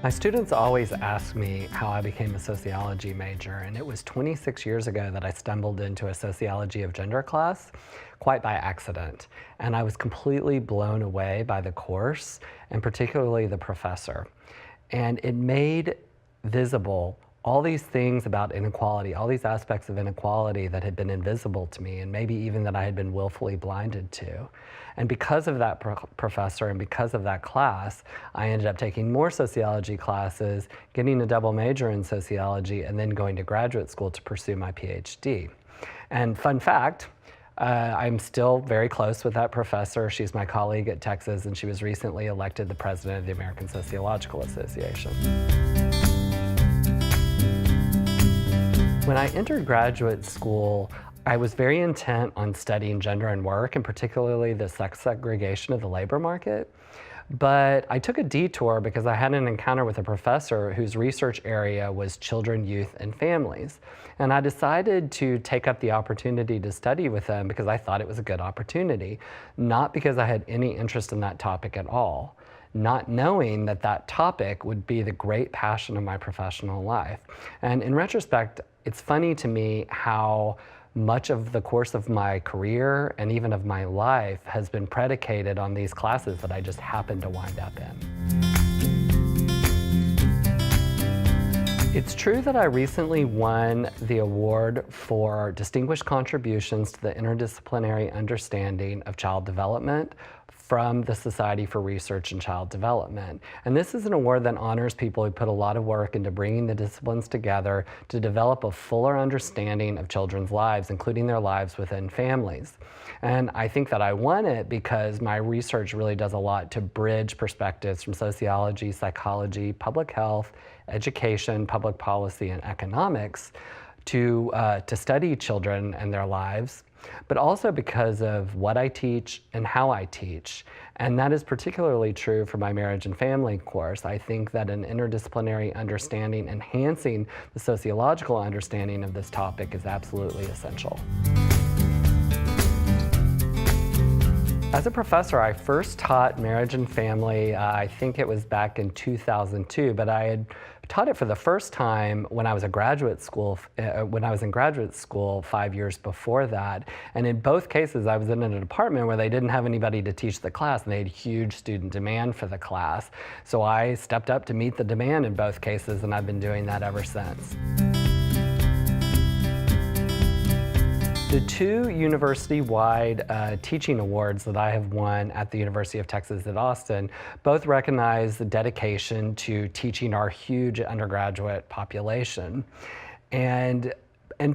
My students always ask me how I became a sociology major, and it was 26 years ago that I stumbled into a sociology of gender class, quite by accident. And I was completely blown away by the course, and particularly the professor. And it made visible all these things about inequality, all these aspects of inequality that had been invisible to me, and maybe even that I had been willfully blinded to. And because of that professor and because of that class, I ended up taking more sociology classes, getting a double major in sociology, and then going to graduate school to pursue my PhD. And fun fact, I'm still very close with that professor. She's my colleague at Texas, and she was recently elected the president of the American Sociological Association. When I entered graduate school, I was very intent on studying gender and work, and particularly the sex segregation of the labor market. But I took a detour because I had an encounter with a professor whose research area was children, youth, and families. And I decided to take up the opportunity to study with him because I thought it was a good opportunity, not because I had any interest in that topic at all, not knowing that that topic would be the great passion of my professional life. And in retrospect, it's funny to me how much of the course of my career and even of my life has been predicated on these classes that I just happened to wind up in. It's true that I recently won the award for distinguished contributions to the interdisciplinary understanding of child development from the Society for Research in Child Development. And this is an award that honors people who put a lot of work into bringing the disciplines together to develop a fuller understanding of children's lives, including their lives within families. And I think that I won it because my research really does a lot to bridge perspectives from sociology, psychology, public health, education, public policy, and economics to study children and their lives, but also because of what I teach and how I teach. And that is particularly true for my marriage and family course. I think that an interdisciplinary understanding enhancing the sociological understanding of this topic is absolutely essential. As a professor, I first taught marriage and family, I think it was back in 2002, but I had taught it for the first time when I was in graduate school 5 years before that. And in both cases, I was in a department where they didn't have anybody to teach the class, and they had huge student demand for the class. So I stepped up to meet the demand in both cases, and I've been doing that ever since. The two university-wide teaching awards that I have won at the University of Texas at Austin both recognize the dedication to teaching our huge undergraduate population, and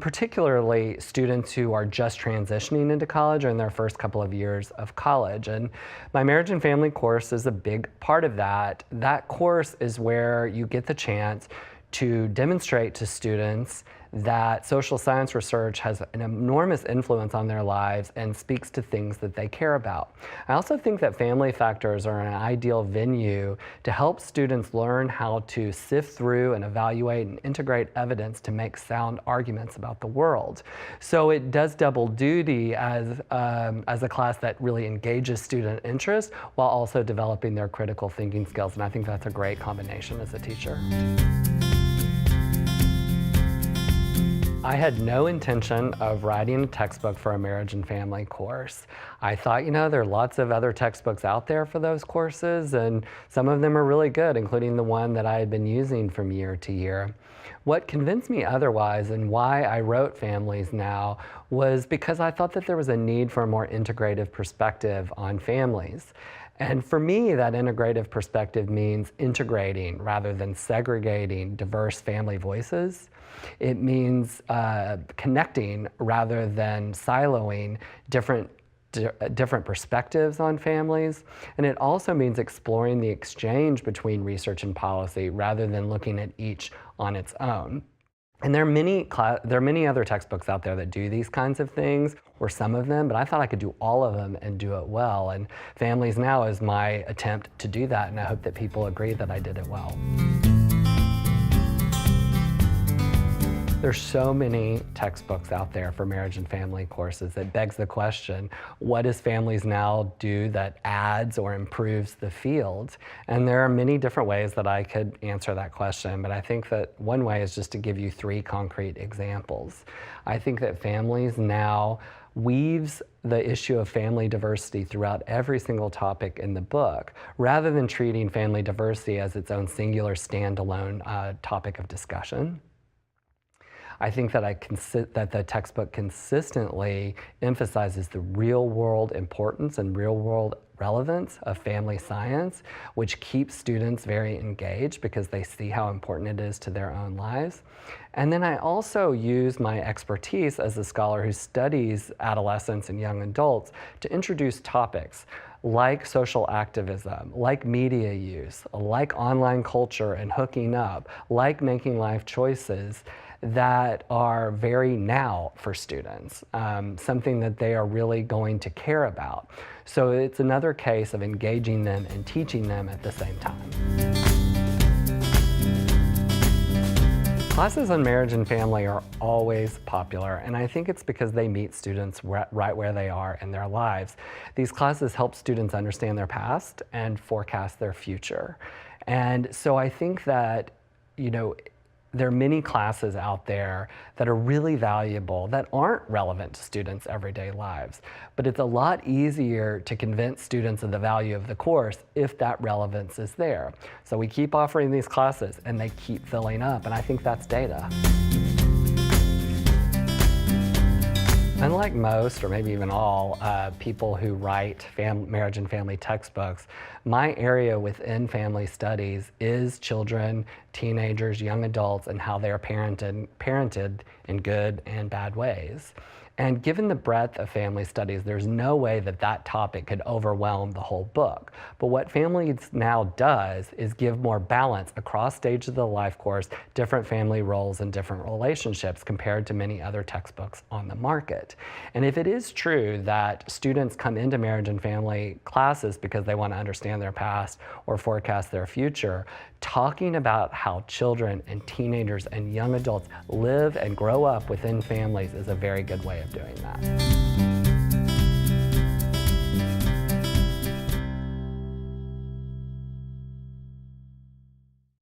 particularly students who are just transitioning into college or in their first couple of years of college. And my marriage and family course is a big part of that. That course is where you get the chance to demonstrate to students that social science research has an enormous influence on their lives and speaks to things that they care about. I also think that family factors are an ideal venue to help students learn how to sift through and evaluate and integrate evidence to make sound arguments about the world. So it does double duty as a class that really engages student interest while also developing their critical thinking skills, and I think that's a great combination as a teacher. I had no intention of writing a textbook for a marriage and family course. I thought, there are lots of other textbooks out there for those courses, and some of them are really good, including the one that I had been using from year to year. What convinced me otherwise and why I wrote Families Now was because I thought that there was a need for a more integrative perspective on families. And for me, that integrative perspective means integrating rather than segregating diverse family voices. It means connecting rather than siloing different perspectives on families. And it also means exploring the exchange between research and policy rather than looking at each on its own. And there are many other textbooks out there that do these kinds of things, or some of them, but I thought I could do all of them and do it well. And Families Now is my attempt to do that, and I hope that people agree that I did it well. There's so many textbooks out there for marriage and family courses. It begs the question, what does Families Now do that adds or improves the field? And there are many different ways that I could answer that question, but I think that one way is just to give you 3 concrete examples. I think that Families Now weaves the issue of family diversity throughout every single topic in the book, rather than treating family diversity as its own singular standalone topic of discussion. I think that that the textbook consistently emphasizes the real-world importance and real-world relevance of family science, which keeps students very engaged because they see how important it is to their own lives. And then I also use my expertise as a scholar who studies adolescents and young adults to introduce topics like social activism, like media use, like online culture and hooking up, like making life choices that are very now for students, something that they are really going to care about. So it's another case of engaging them and teaching them at the same time. Classes on marriage and family are always popular, and I think it's because they meet students right where they are in their lives. These classes help students understand their past and forecast their future. And so I think that, there are many classes out there that are really valuable that aren't relevant to students' everyday lives. But it's a lot easier to convince students of the value of the course if that relevance is there. So we keep offering these classes and they keep filling up, and I think that's data. Unlike most, or maybe even all, people who write marriage and family textbooks, my area within family studies is children, teenagers, young adults, and how they are parented in good and bad ways. And given the breadth of family studies, there's no way that that topic could overwhelm the whole book. But what Families Now does is give more balance across stages of the life course, different family roles and different relationships compared to many other textbooks on the market. And if it is true that students come into marriage and family classes because they want to understand their past or forecast their future, talking about how children and teenagers and young adults live and grow up within families is a very good way of doing that.